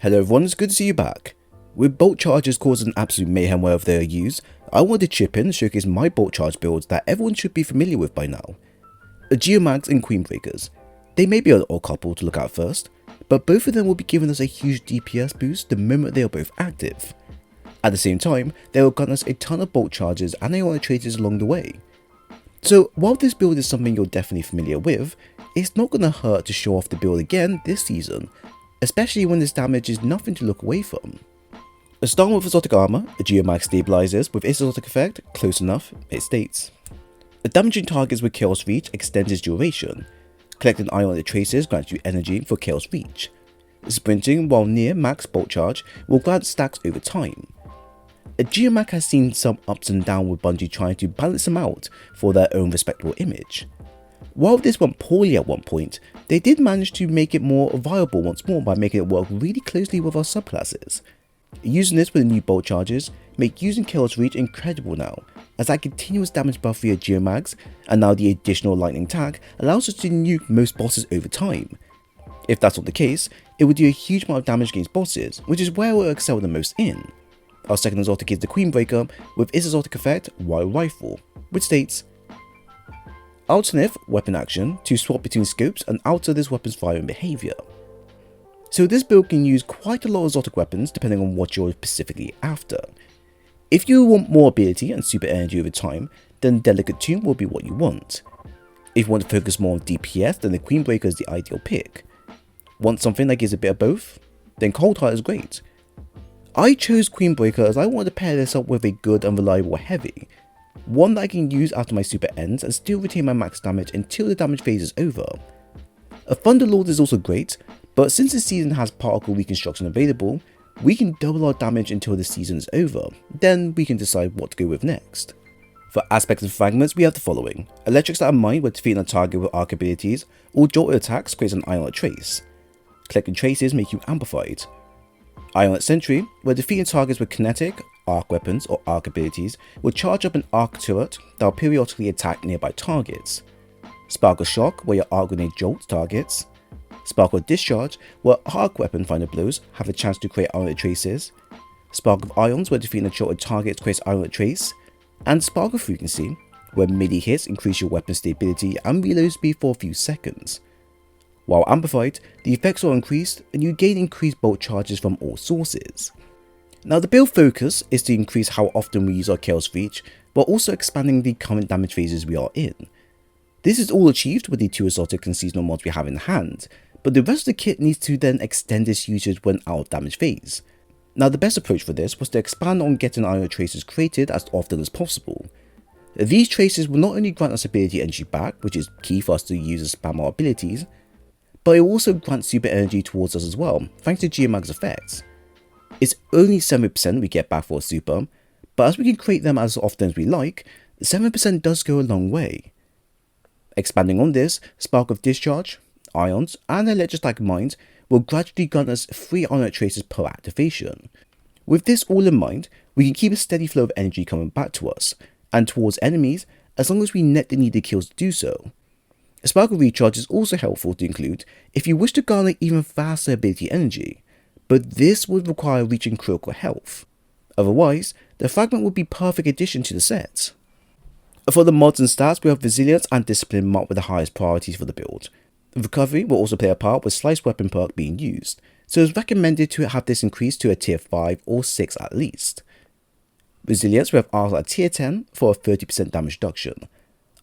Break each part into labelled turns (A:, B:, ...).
A: Hello everyone, it's good to see you back. With bolt charges causing absolute mayhem wherever they are used, I wanted to chip in and showcase my bolt charge builds that everyone should be familiar with by now. Geomags and queenbreakers. They may be an odd couple to look at first, but both of them will be giving us a huge DPS boost the moment they are both active. At the same time, they will grant us a ton of bolt charges and ionic traces along the way. So while this build is something you're definitely familiar with, it's not gonna hurt to show off the build again this season, especially when this damage is nothing to look away from. Starting with exotic armor, a geomag stabilizes with its exotic effect, close enough, it states. Damaging targets with Chaos Reach extends its duration. Collecting ionic traces grants you energy for Chaos Reach. Sprinting while near max bolt charge will grant stacks over time. A geomag has seen some ups and downs with Bungie trying to balance them out for their own respectable image. While this went poorly at one point, they did manage to make it more viable once more by making it work really closely with our subclasses. Using this with the new bolt charges make using Chaos Reach incredible now, as that continuous damage buff via geomags and now the additional lightning tag allows us to nuke most bosses over time. If that's not the case, it would do a huge amount of damage against bosses, which is where it will excel the most in. Our second exotic is the Queenbreaker with its exotic effect, Wild Rifle, which states, Alternate weapon action to swap between scopes and alter this weapon's firing behavior. So this build can use quite a lot of exotic weapons depending on what you're specifically after. If you want more ability and super energy over time, then Delicate Tomb will be what you want. If you want to focus more on DPS, then the Queenbreaker is the ideal pick. Want something that gives a bit of both? Then Cold Heart is great. I chose Queenbreaker as I wanted to pair this up with a good and reliable heavy, one that I can use after my super ends and still retain my max damage until the damage phase is over. A Thunderlord is also great, but since this season has particle reconstruction available, we can double our damage until the season is over, then we can decide what to go with next. For aspects of fragments, we have the following. Electric Stat of Mind, where defeating a target with arc abilities or jolted attacks creates an ionic trace. Collecting traces make you amplified. Ionic Sentry, where defeating targets with kinetic, arc weapons or arc abilities will charge up an arc turret that will periodically attack nearby targets. Sparkle Shock, where your arc grenade jolts targets. Sparkle Discharge, where arc weapon final blows have a chance to create ionic traces. Spark of Ions, where defeating a jolted target creates ionic trace. And Sparkle Frequency, where melee hits increase your weapon stability and reload speed for a few seconds. While amplified, the effects are increased and you gain increased bolt charges from all sources. Now the build focus is to increase how often we use our Chaos Reach, while also expanding the current damage phases we are in. This is all achieved with the two exotic and seasonal mods we have in hand, but the rest of the kit needs to then extend its usage when out of damage phase. Now the best approach for this was to expand on getting ionic traces created as often as possible. These traces will not only grant us ability energy back, which is key for us to use and spam our abilities, but it will also grants super energy towards us as well, thanks to Geomag's effects. It's only 7% we get back for a super, but as we can create them as often as we like, 7% does go a long way. Expanding on this, Spark of Discharge, Ions, and Electric Stat of Mind will gradually grant us 3 ionic traces per activation. With this all in mind, we can keep a steady flow of energy coming back to us, and towards enemies, as long as we net the needed kills to do so. Sparkle Recharge is also helpful to include if you wish to garner even faster ability energy, but this would require reaching critical health. Otherwise, the Fragment would be perfect addition to the set. For the mods and stats, we have Resilience and Discipline marked with the highest priorities for the build. Recovery will also play a part with Slice Weapon perk being used, so it's recommended to have this increased to a tier 5 or 6 at least. Resilience we have Arc at tier 10 for a 30% damage reduction.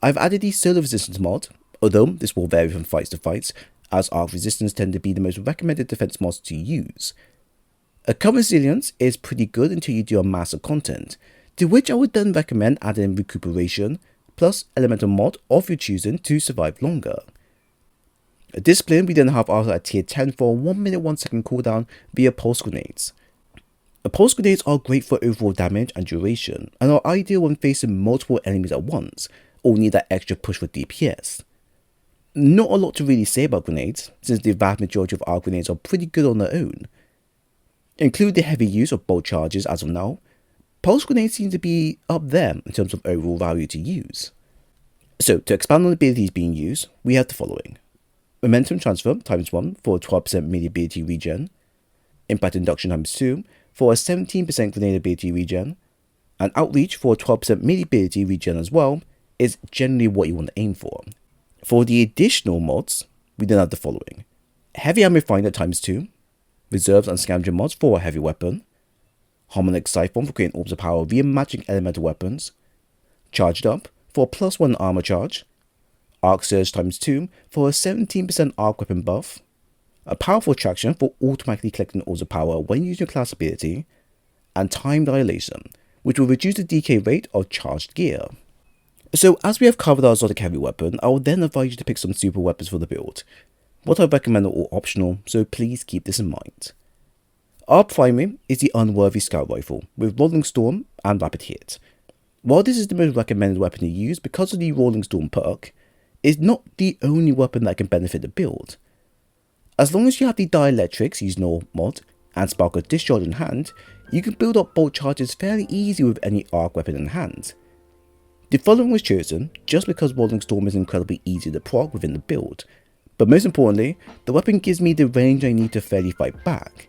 A: I've added the Solar Resistance mod, although this will vary from fights to fights, as arc resistance tend to be the most recommended defense mods to use. A current resilience is pretty good until you do a master content, to which I would then recommend adding recuperation plus elemental mod of your choosing to survive longer. A discipline we then have also at tier 10 for a 1 minute 1 second cooldown via pulse grenades. Pulse grenades are great for overall damage and duration, and are ideal when facing multiple enemies at once, or need that extra push for DPS. Not a lot to really say about grenades, since the vast majority of our grenades are pretty good on their own. Include the heavy use of bolt charges as of now, pulse grenades seem to be up there in terms of overall value to use. So to expand on the abilities being used, we have the following. Momentum Transfer ×1 for 12% melee ability regen, impact induction times 2 for a 17% grenade ability regen, and outreach for a 12% melee ability regen as well is generally what you want to aim for. For the additional mods, we then have the following: heavy ammo finder times 2, reserves and scavenger mods for a heavy weapon, harmonic siphon for creating orbs of power via matching elemental weapons, charged up for a +1 armor charge, arc surge times 2 for a 17% arc weapon buff, a powerful attraction for automatically collecting orbs of power when using your class ability, and time dilation, which will reduce the decay rate of charged gear. So as we have covered our exotic heavy weapon, I will then advise you to pick some super weapons for the build. What I recommend are all optional, so please keep this in mind. Our primary is the Unworthy Scout Rifle with Rolling Storm and Rapid Hit. While this is the most recommended weapon to use because of the Rolling Storm perk, it's not the only weapon that can benefit the build. As long as you have the Dielectrics Seasonal mod and Sparkle Discharge in hand, you can build up bolt charges fairly easy with any arc weapon in hand. The following was chosen just because Rolling Storm is incredibly easy to proc within the build, but most importantly, the weapon gives me the range I need to fairly fight back.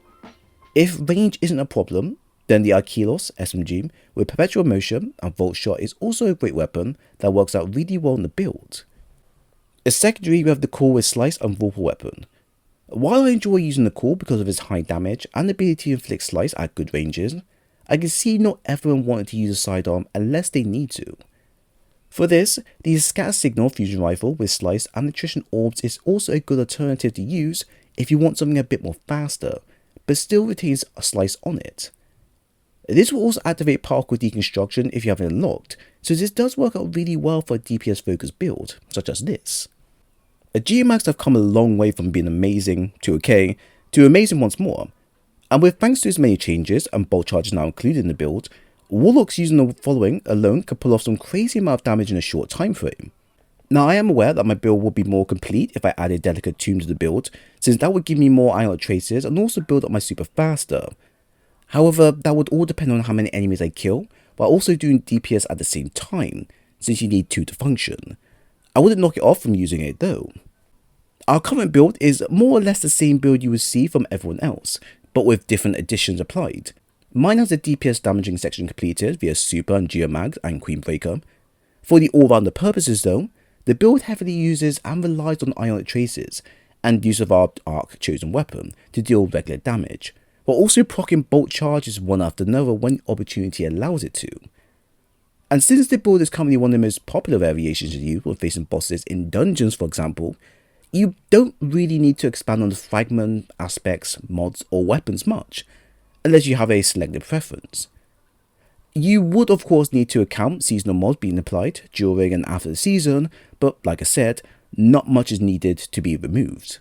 A: If range isn't a problem, then the Archelos SMG with Perpetual Motion and Volt Shot is also a great weapon that works out really well in the build. As secondary, we have the Core with Slice and Vorpal weapon. While I enjoy using the Core because of its high damage and ability to inflict Slice at good ranges, I can see not everyone wanting to use a sidearm unless they need to. For this, the Scatter Signal Fusion Rifle with Slice and Attrition Orbs is also a good alternative to use if you want something a bit more faster, but still retains a Slice on it. This will also activate Particle Deconstruction if you have it unlocked, so this does work out really well for a DPS focused build, such as this. Geomags have come a long way from being amazing to okay, to amazing once more, and with thanks to as many changes and bolt charges now included in the build, Warlocks using the following alone can pull off some crazy amount of damage in a short time frame. Now I am aware that my build would be more complete if I added Delicate Tomb to the build, since that would give me more ionic traces and also build up my super faster. However, that would all depend on how many enemies I kill, while also doing DPS at the same time, since you need 2 to function. I wouldn't knock it off from using it though. Our current build is more or less the same build you would see from everyone else, but with different additions applied. Mine has the DPS damaging section completed via Super and Geomag and Queenbreaker. For the all-rounder purposes though, the build heavily uses and relies on ionic traces and use of our arc chosen weapon to deal regular damage, while also proccing bolt charges one after another when opportunity allows it to. And since the build is currently one of the most popular variations to use when facing bosses in dungeons for example, you don't really need to expand on the fragment aspects, mods or weapons much, unless you have a selective preference. You would of course need to account seasonal mods being applied during and after the season, but like I said, not much is needed to be removed.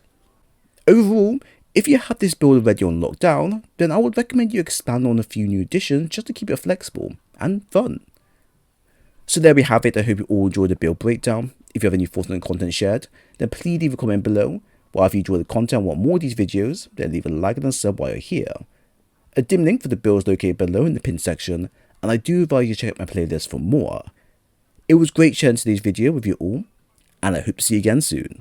A: Overall, if you have this build already on lockdown, then I would recommend you expand on a few new additions just to keep it flexible and fun. So there we have it. I hope you all enjoyed the build breakdown. If you have any thoughts on the content shared, then please leave a comment below. While if you enjoy the content and want more of these videos, then leave a like and a sub while you're here. A dim link for the build is located below in the pinned section, and I do advise you to check out my playlist for more. It was great sharing today's video with you all, and I hope to see you again soon.